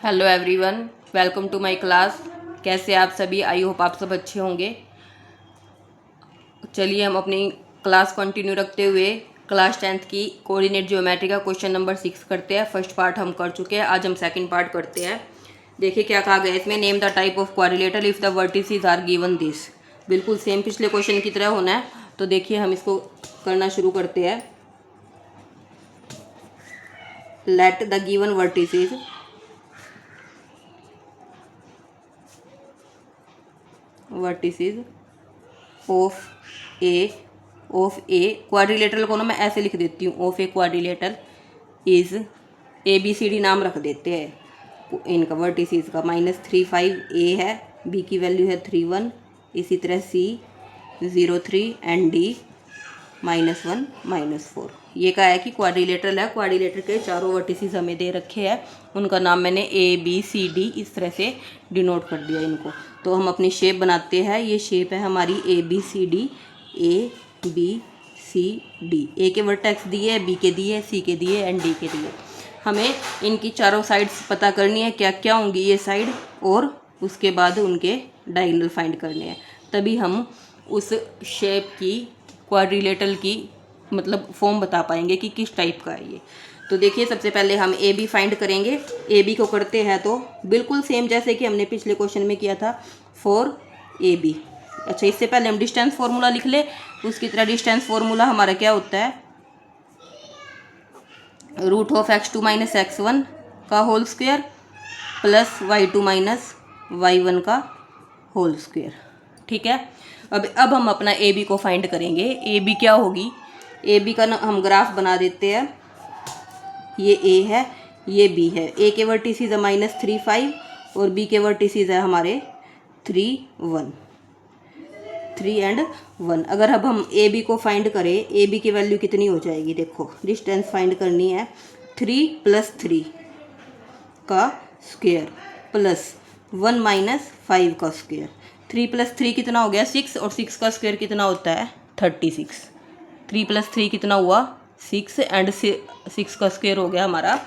Hello everyone, welcome to my class. कैसे आप सभी? आई होप आप सब अच्छे होंगे। चलिए हम अपनी क्लास कंटिन्यू रखते हुए क्लास 10th की कोऑर्डिनेट ज्योमेट्री का क्वेश्चन नंबर 6 करते हैं। फर्स्ट पार्ट हम कर चुके हैं, आज हम सेकंड पार्ट करते हैं। देखिए क्या कहा गया इसमें, name the type of quadrilateral if the vertices are given this. बिल्कुल सेम पिछले क्वेश्चन की तरह होना है। तो देखिए हम इसको करना शुरू करते हैं। Let the given vertices of a quadrilateral को ना मैं ऐसे लिख देती हूँ, of a quadrilateral is ABCD नाम रख देते हैं इनका वर्टिसेस का। -3 5 ए है, बी की वैल्यू है 3 1, इसी तरह सी 0 3 एंड डी -1 -4। ये कहा है कि क्वाड्रिलेटरल है, क्वाड्रिलेटर के चारों वर्टिसेस हमें दे रखे हैं, उनका नाम मैंने ABCD इस तरह से डिनोट कर दिया इनको। तो हम अपनी शेप बनाते हैं। ये शेप है हमारी ABCD, ABCD। ए के वर्टेक्स दिए, बी के दिए, सी के दिए एंड डी के दिए। हमें इनकी चारों साइड्स पता करनी है क्या क्या होंगी ये साइड, और उसके बाद उनके डायगोनल फाइंड करने हैं। तभी हम उस शेप की क्वाड्रिलेटरल की मतलब फॉर्म बता पाएंगे कि किस टाइप का है ये। तो देखिए सबसे पहले हम AB फाइंड करेंगे। AB को करते हैं तो बिल्कुल सेम जैसे कि हमने पिछले क्वेश्चन में किया था फॉर AB। अच्छा, इससे पहले हम डिस्टेंस फार्मूला लिख ले। उसकी तरह डिस्टेंस फार्मूला हमारा क्या होता है, √(x2 - x1) का whole square plus y2 - y1 का होल स्क्वायर। ठीक है। अब हम अपना AB को फाइंड करेंगे। AB क्या होगी, AB का ना हम ग्राफ बना देते हैं। ये A है, ये B है। A के वर्टिसेस है -3 5 और B के वर्टिसेस है हमारे 3 1 3 एंड 1। अगर अब हम AB को फाइंड करें, AB की वैल्यू कितनी हो जाएगी, देखो डिस्टेंस फाइंड करनी है। 3 + 3 का स्क्वायर प्लस 1 - 5 का स्क्वायर। 3 + 3 कितना हो गया 6, और 6 का स्क्वायर कितना होता है 36। 3 + 3 कितना हुआ 6 एंड 6 का स्क्वायर हो गया हमारा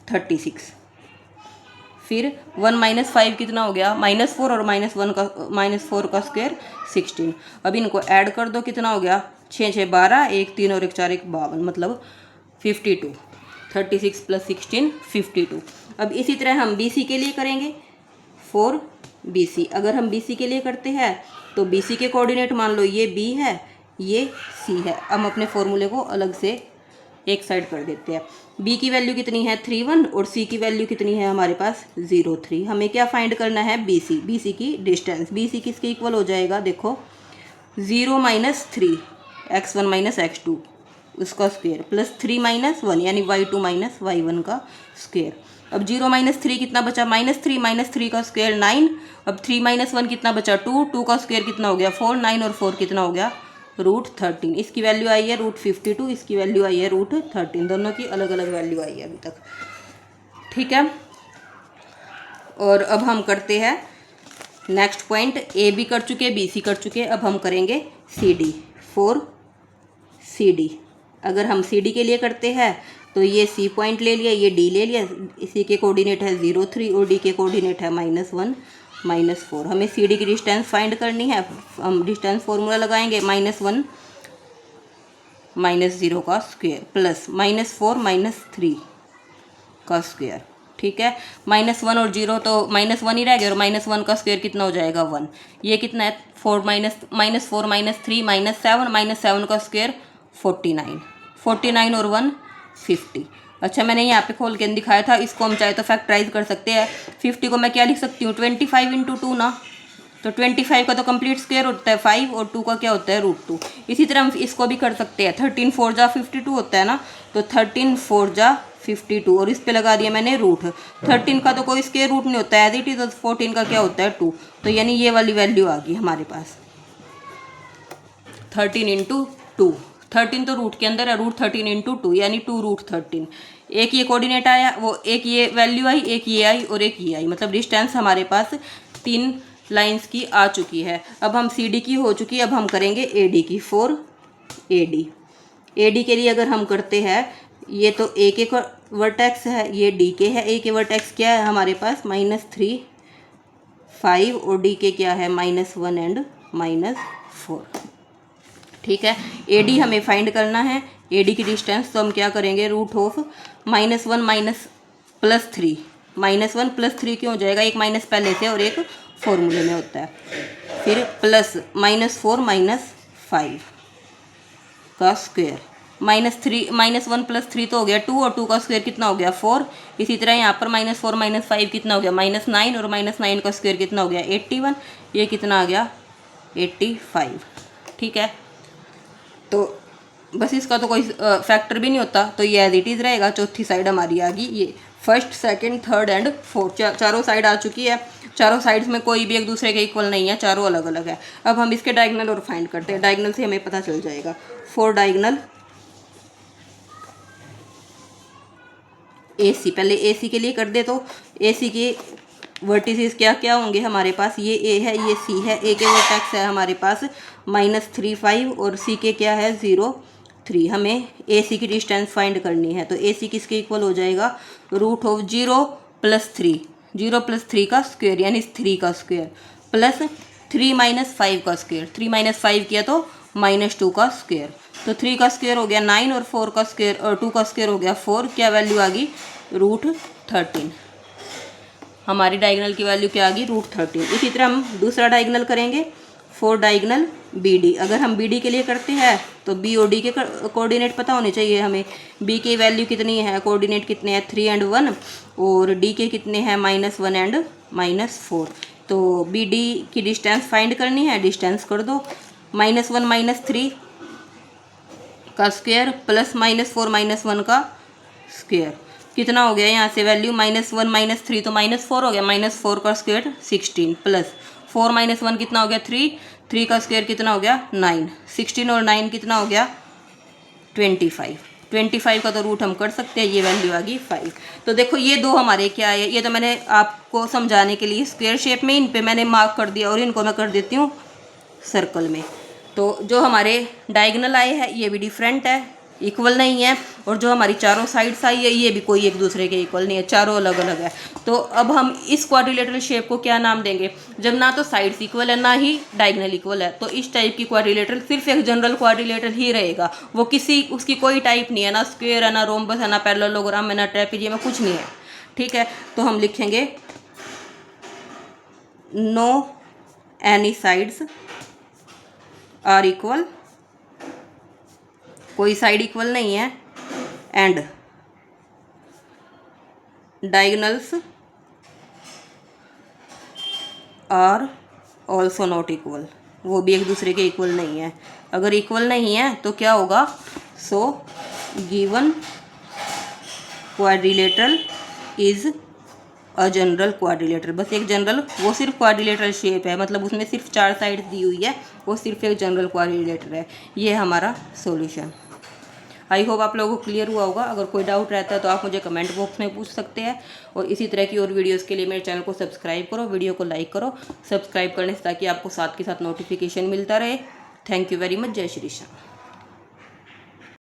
36। फिर 1 - 5 कितना हो गया -4, और -4 का स्क्वायर 16। अब इनको ऐड कर दो, कितना हो गया 6 6 12, 1 3 और 1 4 1 52, मतलब 52। 36 + 16 52। अब इसी तरह हम BC के लिए करेंगे। फॉर BC अगर हम BC के लिए करते हैं तो BC के कोऑर्डिनेट मान लो ये B है, ये C है। हम अपने फॉर्मूले को अलग से एक साइड कर देते हैं। B की वैल्यू कितनी है 3 1, और C की वैल्यू कितनी है हमारे पास 0 3। हमें क्या फाइंड करना है BC की डिस्टेंस। BC किसके इक्वल हो जाएगा, देखो 0 - 3 x1 - x2 उसका स्क्वायर प्लस 3 - 1 यानी y2 - y1 का स्क्वायर। अब 0 - 3 कितना बचा -3 - 3 का स्क्वायर 9। अब 3 - 1 कितना बचा 2, 2 का स्क्वायर कितना हो गया 4, 9 और 4 कितना हो गया √13। इसकी वैल्यू आई है √52, इसकी वैल्यू आई है √13। दोनों की अलग अलग वैल्यू आई है अभी तक। ठीक है। और अब हम करते हैं नेक्स्ट पॉइंट। AB कर चुके, BC कर चुके, अब हम करेंगे CD। फॉर CD अगर हम CD के लिए करते हैं तो ये C पॉइंट ले लिया, ये D ले लिया। इसी के कोऑर्डिनेट है 0 3 और D के कोऑर्डिनेट है -1 -4। हमें CD की डिस्टेंस फाइंड करनी है। हम डिस्टेंस फार्मूला लगाएंगे -1 -0 का स्क्वायर प्लस -4 - 3 का स्क्वायर। ठीक है। -1 और 0 तो -1 ही रह गया, और -1 का स्क्वायर कितना हो जाएगा 1। ये कितना है 4 - 3 -7 -7 का स्क्वायर 49। 49 और 1 50। अच्छा, मैंने यहाँ पे खोल के दिखाया था, इसको हम चाहे तो फैक्टराइज कर सकते हैं। 50 को मैं क्या लिख सकती हूँ 25 × 2 ना, तो 25 का तो कंप्लीट स्क्वायर होता है 5, और 2 का क्या होता है √2। इसी तरह हम इसको भी कर सकते हैं। 13 4 जा 52 होता है ना, तो 13 4 जा 52, और इस पे लगा दिया मैंने रूट। 13 का तो कोई स्क्वायर रूट नहीं होता है एज इट इज, 14 का क्या होता है 2। तो यानी ये वाली वैल्यू आ गई हमारे पास 13 × 2। 13 तो रूट के अंदर है, √13 × 2 यानी 2√13। एक ये कोऑर्डिनेट आया, वो एक ये वैल्यू आई, एक ये आई और एक ये आई, मतलब डिस्टेंस हमारे पास 3 लाइंस की आ चुकी है। अब हम CD की हो चुकी है, अब हम करेंगे AD की। फॉर AD के लिए अगर हम करते हैं ये तो A के वर्टेक्स है ये डी के है, ए के वर्टेक्स क्या है हमारे पास -3 5 और डी के क्या है -1 एंड -4। ठीक है, ए डी हमें फाइंड करना है, ए डी की डिस्टेंस, तो हम क्या करेंगे रूट ऑफ -1 +3 -1 +3 क्यों हो जाएगा, एक माइनस पहले से और एक फॉर्मूले में होता है, फिर प्लस -4 -5 का स्क्वायर -1 +3 तो हो गया 2 और 2 का स्क्वायर कितना हो गया 4। इसी तरह यहाँ पर -4 -5 कितना हो गया -9 और -9 का स्क्वायर कितना हो गया 81, ये कितना आ गया 85। ठीक है, तो बस इसका तो कोई फैक्टर भी नहीं होता, तो ये एज इट इज़ रहेगा। चौथी साइड हमारी आ गई, ये first second third and fourth चारों साइड आ चुकी है। चारों साइड्स में कोई भी एक दूसरे के इक्वल नहीं है, चारों अलग अलग है। अब हम इसके डायगोनल और फाइंड करते हैं, डायगोनल से हमें पता चल जाएगा। 4 डायगोनल AC, पहले AC के लिए कर दे, तो AC के वर्टिसेस क्या क्या होंगे हमारे पास, ये A है ये C है, A के वर्टेक्स है हमारे पास -3 5 और C के क्या है 0 3। हमें AC की डिस्टेंस फाइंड करनी है, तो AC किसके इक्वल हो जाएगा रूट ऑफ 0 + 3 0 + 3 का स्क्वायर यानी 3 का स्क्वायर प्लस 3 - 5 का स्क्वायर, 3 - 5 किया तो -2 का स्क्वायर, तो 3 का स्क्वायर हो गया 9 और 4 का स्क्वायर और 2 का स्क्वायर हो गया 4। क्या वैल्यू आ गई √13। हमारी डायगोनल की वैल्यू क्या आ गई √13। इसी तरह हम दूसरा डायगोनल करेंगे, 4 डायगोनल BD। अगर हम BD के लिए करते हैं तो B और D के कोऑर्डिनेट पता होने चाहिए हमें। B की वैल्यू कितनी है, कोऑर्डिनेट कितने हैं 3 और 1 और D के कितने हैं -1 एंड -4। तो BD की डिस्टेंस फाइंड करनी है, डिस्टेंस कर दो -1 -3 का स्क्वायर प्लस -4 -1 का स्क्वायर कितना हो गया, यहाँ से वैल्यू -1 -3 तो -4 हो गया, -4 का स्क्वायर 16 प्लस 4 - 1 कितना हो गया 3 का स्क्वायर कितना हो गया 9, 16 और 9 कितना हो गया 25 का तो रूट हम कर सकते हैं, ये वैल्यू आ गई 5। तो देखो ये दो हमारे क्या है, ये तो मैंने आपको समझाने के लिए स्क्वायर शेप में इन पे मैंने मार्क कर दिया और इनको मैं कर देती हूँ सर्कल में। तो जो हमारे डायगोनल आए हैं ये भी डिफरेंट है, इक्वल नहीं है, और जो हमारी चारों साइड्स आई है ये भी कोई एक दूसरे के इक्वल नहीं है, चारों अलग अलग है। तो अब हम इस क्वाड्रिलेटरल शेप को क्या नाम देंगे, जब ना तो साइड्स इक्वल है ना ही डायगोनल इक्वल है, तो इस टाइप की क्वाड्रिलेटरल सिर्फ एक जनरल क्वाड्रिलेटरल ही रहेगा, वो किसी उसकी कोई टाइप नहीं है, ना स्क्वायर है ना रोम्बस है ना पैरेललोग्राम है ना ट्रेपेजियम है, कुछ नहीं है। ठीक है, तो हम लिखेंगे no any sides are equal, कोई साइड इक्वल नहीं है, and diagonals are also not equal, वो भी एक दूसरे के इक्वल नहीं है। अगर इक्वल नहीं है तो क्या होगा, so given quadrilateral is a general quadrilateral, बस एक जनरल, वो सिर्फ क्वाड्रिलेटरल शेप है, मतलब उसमें सिर्फ 4 साइड्स दी हुई है, वो सिर्फ एक जनरल क्वाड्रिलेटर है। ये हमारा सॉल्यूशन। आई होप आप लोगों को क्लियर हुआ होगा। अगर कोई डाउट रहता है तो आप मुझे कमेंट बॉक्स में पूछ सकते हैं, और इसी तरह की और वीडियोस के लिए मेरे चैनल को सब्सक्राइब करो, वीडियो को लाइक करो, सब्सक्राइब करने से ताकि आपको साथ के साथ नोटिफिकेशन मिलता रहे। Thank you very much. जय श्री श्याम।